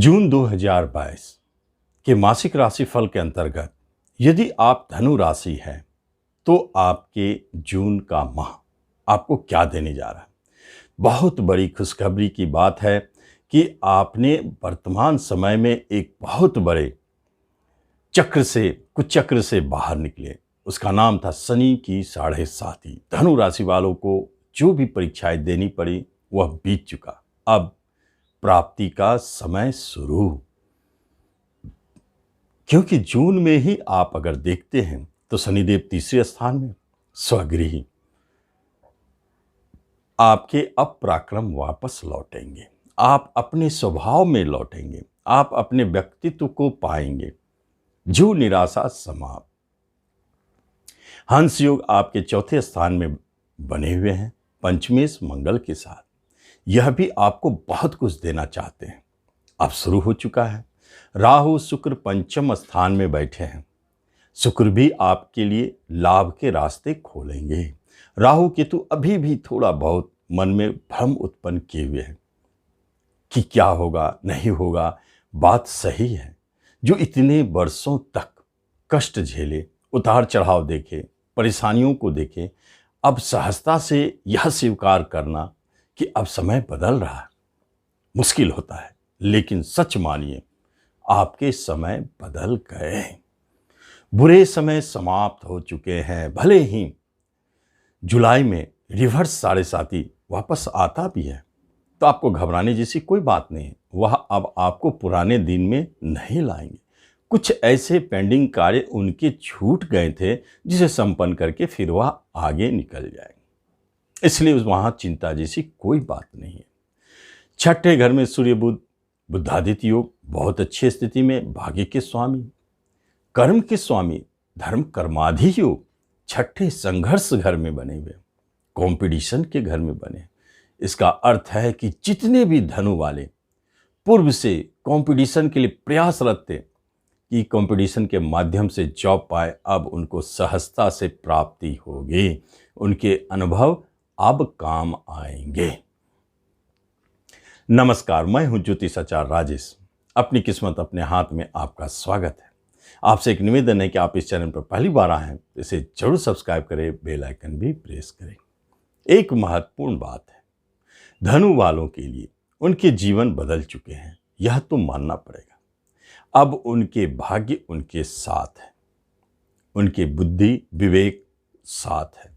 जून 2022 के मासिक राशिफल के अंतर्गत यदि आप धनु राशि हैं तो आपके जून का माह आपको क्या देने जा रहा है। बहुत बड़ी खुशखबरी की बात है कि आपने वर्तमान समय में एक बहुत बड़े कुचक्र से बाहर निकले। उसका नाम था शनि की 7.5। धनु राशि वालों को जो भी परीक्षाएं देनी पड़ी वह बीत चुका। अब प्राप्ति का समय शुरू, क्योंकि जून में ही आप अगर देखते हैं तो शनिदेव तीसरे स्थान में स्वगृही आपके अब पराक्रम वापस लौटेंगे। आप अपने स्वभाव में लौटेंगे, आप अपने व्यक्तित्व को पाएंगे। जो निराशा समाप्त। हंस योग आपके चौथे स्थान में बने हुए हैं पंचमेश मंगल के साथ। यह भी आपको बहुत कुछ देना चाहते हैं। अब शुरू हो चुका है। राहु शुक्र पंचम स्थान में बैठे हैं। शुक्र भी आपके लिए लाभ के रास्ते खोलेंगे। राहु केतु अभी भी थोड़ा बहुत मन में भ्रम उत्पन्न किए हुए हैं कि क्या होगा नहीं होगा। बात सही है। जो इतने वर्षों तक कष्ट झेले, उतार चढ़ाव देखे, परेशानियों को देखे, अब सहजता से यह स्वीकार करना कि अब समय बदल रहा है मुश्किल होता है, लेकिन सच मानिए आपके समय बदल गए। बुरे समय समाप्त हो चुके हैं। भले ही जुलाई में रिवर्स 7.5 वापस आता भी है तो आपको घबराने जैसी कोई बात नहीं है। वह अब आपको पुराने दिन में नहीं लाएंगे। कुछ ऐसे पेंडिंग कार्य उनके छूट गए थे जिसे संपन्न करके फिर वह आगे निकल जाएंगे। इसलिए वहाँ चिंता जैसी कोई बात नहीं है। छठे घर में सूर्य बुधादित्य योग बहुत अच्छी स्थिति में, भाग्य के स्वामी, कर्म के स्वामी, धर्म कर्माधि योग छठे संघर्ष घर में बने हुए, कंपटीशन के घर में बने। इसका अर्थ है कि जितने भी धनु वाले पूर्व से कंपटीशन के लिए प्रयासरत थे कि कंपटीशन के माध्यम से जॉब पाए, अब उनको सहजता से प्राप्ति होगी। उनके अनुभव अब काम आएंगे। नमस्कार, मैं हूं ज्योतिषाचार्य राजेश। अपनी किस्मत अपने हाथ में आपका स्वागत है। आपसे एक निवेदन है कि आप इस चैनल पर पहली बार आए हैं तो इसे जरूर सब्सक्राइब करें, बेल आइकन भी प्रेस करें। एक महत्वपूर्ण बात है, धनु वालों के लिए उनके जीवन बदल चुके हैं, यह तो मानना पड़ेगा। अब उनके भाग्य उनके साथ है, उनके बुद्धि विवेक साथ है,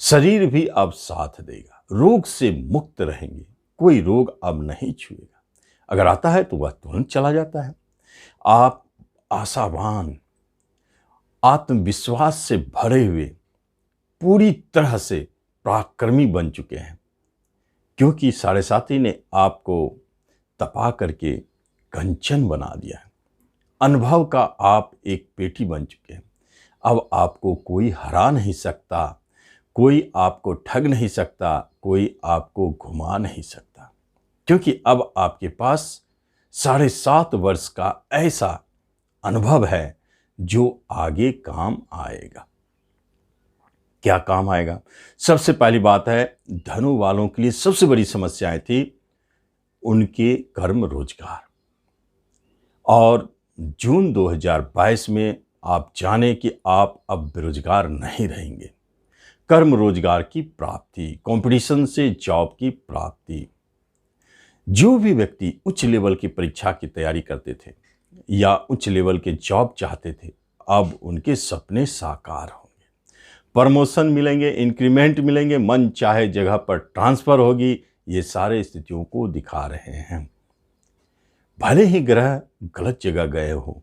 शरीर भी अब साथ देगा। रोग से मुक्त रहेंगे, कोई रोग अब नहीं छुएगा। अगर आता है तो वह तुरंत चला जाता है। आप आशावान, आत्मविश्वास से भरे हुए, पूरी तरह से पराक्रमी बन चुके हैं, क्योंकि 7.5 ने आपको तपा करके कंचन बना दिया है। अनुभव का आप एक पेटी बन चुके हैं। अब आपको कोई हरा नहीं सकता, कोई आपको ठग नहीं सकता, कोई आपको घुमा नहीं सकता, क्योंकि अब आपके पास 7.5 वर्ष का ऐसा अनुभव है जो आगे काम आएगा। क्या काम आएगा? सबसे पहली बात है, धनु वालों के लिए सबसे बड़ी समस्याएं थी उनके कर्म रोजगार। और जून 2022 में आप जाने कि आप अब बेरोजगार नहीं रहेंगे। कर्म रोजगार की प्राप्ति, कंपटीशन से जॉब की प्राप्ति। जो भी व्यक्ति उच्च लेवल की परीक्षा की तैयारी करते थे या उच्च लेवल के जॉब चाहते थे, अब उनके सपने साकार होंगे। प्रमोशन मिलेंगे, इंक्रीमेंट मिलेंगे, मन चाहे जगह पर ट्रांसफर होगी। ये सारे स्थितियों को दिखा रहे हैं। भले ही ग्रह गलत जगह गए हो,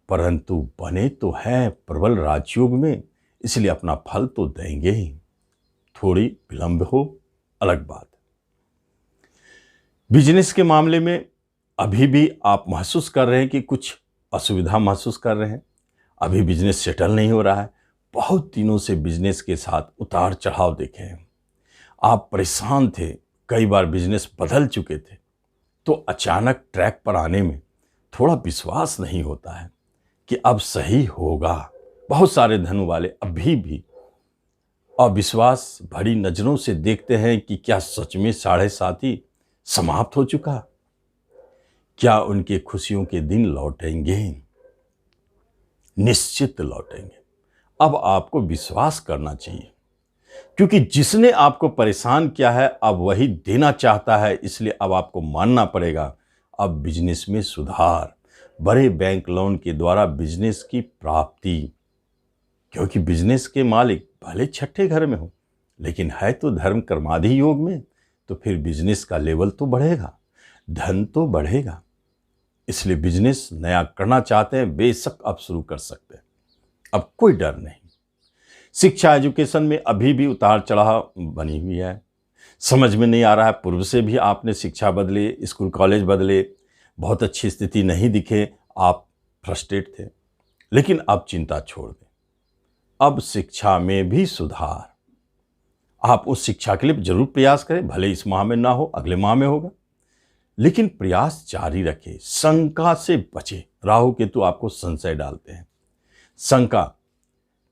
परंतु बने तो है प्रबल राजयोग में, इसलिए अपना फल तो देंगे ही। थोड़ी विलंब हो अलग बात। बिजनेस के मामले में अभी भी आप महसूस कर रहे हैं कि कुछ असुविधा महसूस कर रहे हैं। अभी बिजनेस सेटल नहीं हो रहा है। बहुत दिनों से बिजनेस के साथ उतार चढ़ाव देखे हैं। आप परेशान थे, कई बार बिजनेस बदल चुके थे, तो अचानक ट्रैक पर आने में थोड़ा विश्वास नहीं होता है कि अब सही होगा। बहुत सारे धनु वाले अभी भी अविश्वास भरी नजरों से देखते हैं कि क्या सच में 7.5 समाप्त हो चुका। क्या उनके खुशियों के दिन लौटेंगे? निश्चित लौटेंगे। अब आपको विश्वास करना चाहिए, क्योंकि जिसने आपको परेशान किया है अब वही देना चाहता है, इसलिए अब आपको मानना पड़ेगा। अब बिजनेस में सुधार, बड़े बैंक लोन के द्वारा बिजनेस की प्राप्ति, क्योंकि बिजनेस के मालिक भले छठे घर में हो लेकिन है तो धर्म कर्माधि योग में, तो फिर बिजनेस का लेवल तो बढ़ेगा, धन तो बढ़ेगा। इसलिए बिजनेस नया करना चाहते हैं, बेशक आप शुरू कर सकते हैं, अब कोई डर नहीं। शिक्षा एजुकेशन में अभी भी उतार चढ़ाव बनी हुई है, समझ में नहीं आ रहा है। पूर्व से भी आपने शिक्षा बदले, स्कूल कॉलेज बदले, बहुत अच्छी स्थिति नहीं दिखे, आप फ्रस्ट्रेट थे, लेकिन अब चिंता छोड़ दें। अब शिक्षा में भी सुधार, आप उस शिक्षा के लिए जरूर प्रयास करें, भले इस माह में ना हो, अगले माह में होगा, लेकिन प्रयास जारी रखें। शंका से बचें, राहु केतु आपको संशय डालते हैं। शंका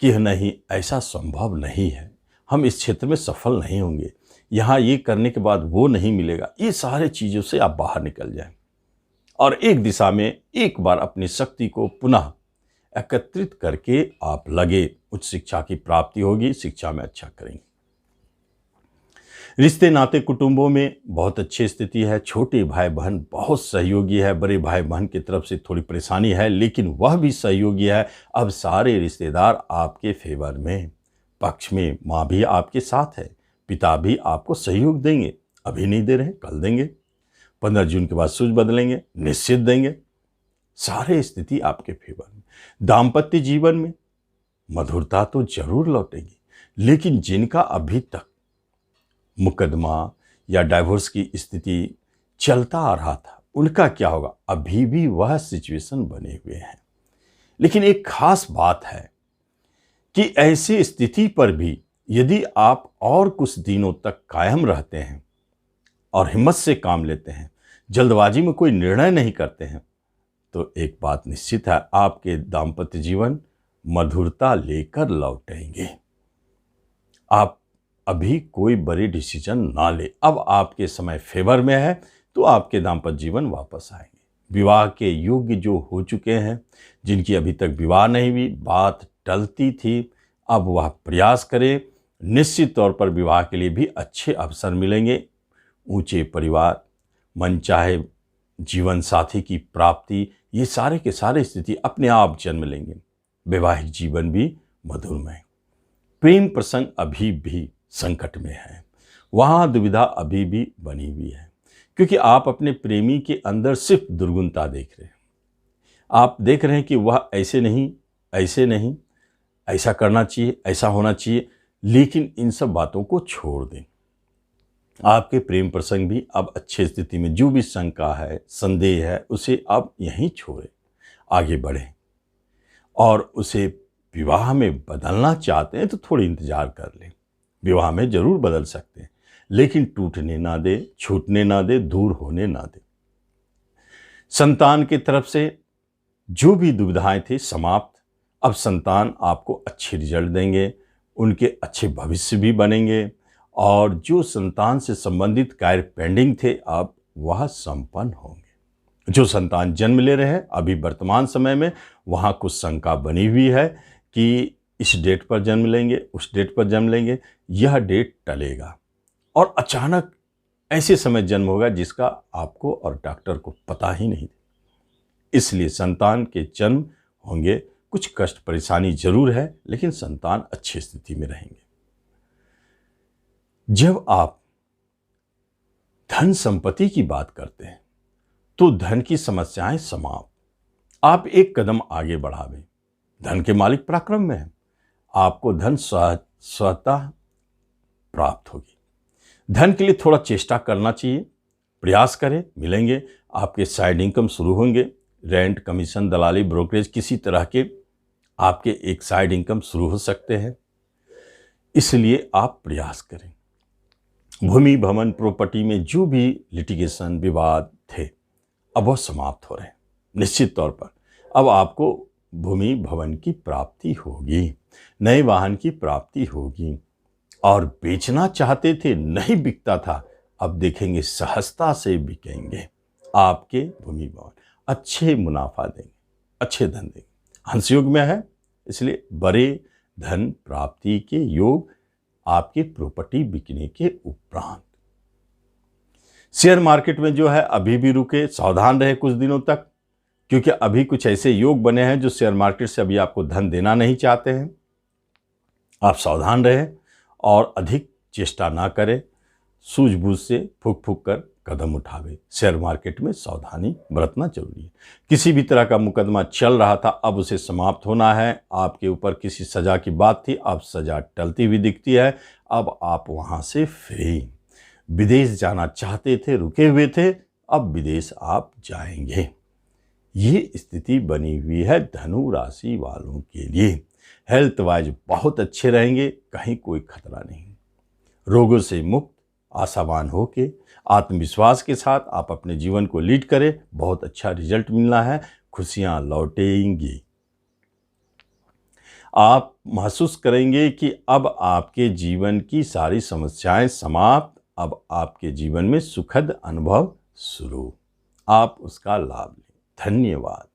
कि नहीं, ऐसा संभव नहीं है, हम इस क्षेत्र में सफल नहीं होंगे, यहाँ ये करने के बाद वो नहीं मिलेगा, ये सारे चीज़ों से आप बाहर निकल जाएं और एक दिशा में एक बार अपनी शक्ति को पुनः एकत्रित करके आप लगे, उच्च शिक्षा की प्राप्ति होगी, शिक्षा में अच्छा करेंगे। रिश्ते नाते कुटुंबों में बहुत अच्छी स्थिति है, छोटे भाई बहन बहुत सहयोगी है, बड़े भाई बहन की तरफ से थोड़ी परेशानी है लेकिन वह भी सहयोगी है। अब सारे रिश्तेदार आपके फेवर में, पक्ष में, माँ भी आपके साथ है, पिता भी आपको सहयोग देंगे, अभी नहीं दे रहे कल देंगे, 15 जून के बाद सूझ बदलेंगे, निश्चित देंगे, सारे स्थिति आपके फेवर में। दाम्पत्य जीवन में मधुरता तो जरूर लौटेगी, लेकिन जिनका अभी तक मुकदमा या डाइवोर्स की स्थिति चलता आ रहा था उनका क्या होगा? अभी भी वह सिचुएशन बने हुए हैं, लेकिन एक खास बात है कि ऐसी स्थिति पर भी यदि आप और कुछ दिनों तक कायम रहते हैं और हिम्मत से काम लेते हैं, जल्दबाजी में कोई निर्णय नहीं करते हैं, तो एक बात निश्चित है, आपके दाम्पत्य जीवन मधुरता लेकर लौटेंगे। आप अभी कोई बड़ी डिसीजन ना ले, अब आपके समय फेवर में है तो आपके दाम्पत्य जीवन वापस आएंगे। विवाह के योग्य जो हो चुके हैं, जिनकी अभी तक विवाह नहीं हुई, बात टलती थी, अब वह प्रयास करें, निश्चित तौर पर विवाह के लिए भी अच्छे अवसर मिलेंगे। ऊंचे परिवार, मनचाहे जीवन साथी की प्राप्ति, ये सारे के सारे स्थिति अपने आप जन्म लेंगे। वैवाहिक जीवन भी मधुरमय। प्रेम प्रसंग अभी भी संकट में है, वहाँ दुविधा अभी भी बनी हुई है, क्योंकि आप अपने प्रेमी के अंदर सिर्फ दुर्गुणता देख रहे हैं। आप देख रहे हैं कि वह ऐसे नहीं, ऐसे नहीं, ऐसा करना चाहिए, ऐसा होना चाहिए, लेकिन इन सब बातों को छोड़ दें। आपके प्रेम प्रसंग भी अब अच्छी स्थिति में, जो भी शंका है, संदेह है, उसे अब यहीं छोड़ें, आगे बढ़ें। और उसे विवाह में बदलना चाहते हैं तो थोड़ी इंतजार कर लें, विवाह में जरूर बदल सकते हैं, लेकिन टूटने ना दे, छूटने ना दे, दूर होने ना दे। संतान की तरफ से जो भी दुविधाएं थी समाप्त, अब संतान आपको अच्छे रिजल्ट देंगे, उनके अच्छे भविष्य भी बनेंगे, और जो संतान से संबंधित कार्य पेंडिंग थे अब वह संपन्न होंगे। जो संतान जन्म ले रहे हैं अभी वर्तमान समय में, वहाँ कुछ शंका बनी हुई है कि इस डेट पर जन्म लेंगे, उस डेट पर जन्म लेंगे, यह डेट टलेगा और अचानक ऐसे समय जन्म होगा जिसका आपको और डॉक्टर को पता ही नहीं। इसलिए संतान के जन्म होंगे, कुछ कष्ट परेशानी जरूर है, लेकिन संतान अच्छी स्थिति में रहेंगे। जब आप धन संपत्ति की बात करते हैं तो धन की समस्याएं समाप्त, आप एक कदम आगे बढ़ावें। धन के मालिक पराक्रम में हैं, आपको धन स्वतः प्राप्त होगी। धन के लिए थोड़ा चेष्टा करना चाहिए, प्रयास करें, मिलेंगे। आपके साइड इनकम शुरू होंगे, रेंट, कमीशन, दलाली, ब्रोकरेज, किसी तरह के आपके एक साइड इनकम शुरू हो सकते हैं, इसलिए आप प्रयास करें। भूमि, भवन, प्रॉपर्टी में जो भी लिटिगेशन, विवाद थे अब वह समाप्त हो रहे हैं। निश्चित तौर पर अब आपको भूमि, भवन की प्राप्ति होगी, नए वाहन की प्राप्ति होगी, और बेचना चाहते थे नहीं बिकता था, अब देखेंगे सहजता से बिकेंगे। आपके भूमि भवन अच्छे मुनाफा देंगे, अच्छे धन देंगे। हंस योग में है, इसलिए बड़े धन प्राप्ति के योग आपकी प्रॉपर्टी बिकने के उपरांत। शेयर मार्केट में जो है अभी भी रुके, सावधान रहे कुछ दिनों तक, क्योंकि अभी कुछ ऐसे योग बने हैं जो शेयर मार्केट से अभी आपको धन देना नहीं चाहते हैं। आप सावधान रहें और अधिक चेष्टा ना करें, सूझबूझ से फूक फूक कर कदम उठावे। शेयर मार्केट में सावधानी बरतना जरूरी है। किसी भी तरह का मुकदमा चल रहा था, अब उसे समाप्त होना है। आपके ऊपर किसी सजा की बात थी, अब सजा टलती हुई दिखती है। अब आप वहां से फ्री। विदेश जाना चाहते थे, रुके हुए थे, अब विदेश आप जाएंगे। ये स्थिति बनी हुई है धनु राशि वालों के लिए। हेल्थ वाइज बहुत अच्छे रहेंगे, कहीं कोई खतरा नहीं। रोगों से मुक्त, आशावान होके आत्मविश्वास के साथ आप अपने जीवन को लीड करें, बहुत अच्छा रिजल्ट मिलना है, खुशियां लौटेंगी। आप महसूस करेंगे कि अब आपके जीवन की सारी समस्याएं समाप्त, अब आपके जीवन में सुखद अनुभव शुरू। आप उसका लाभ लें। धन्यवाद।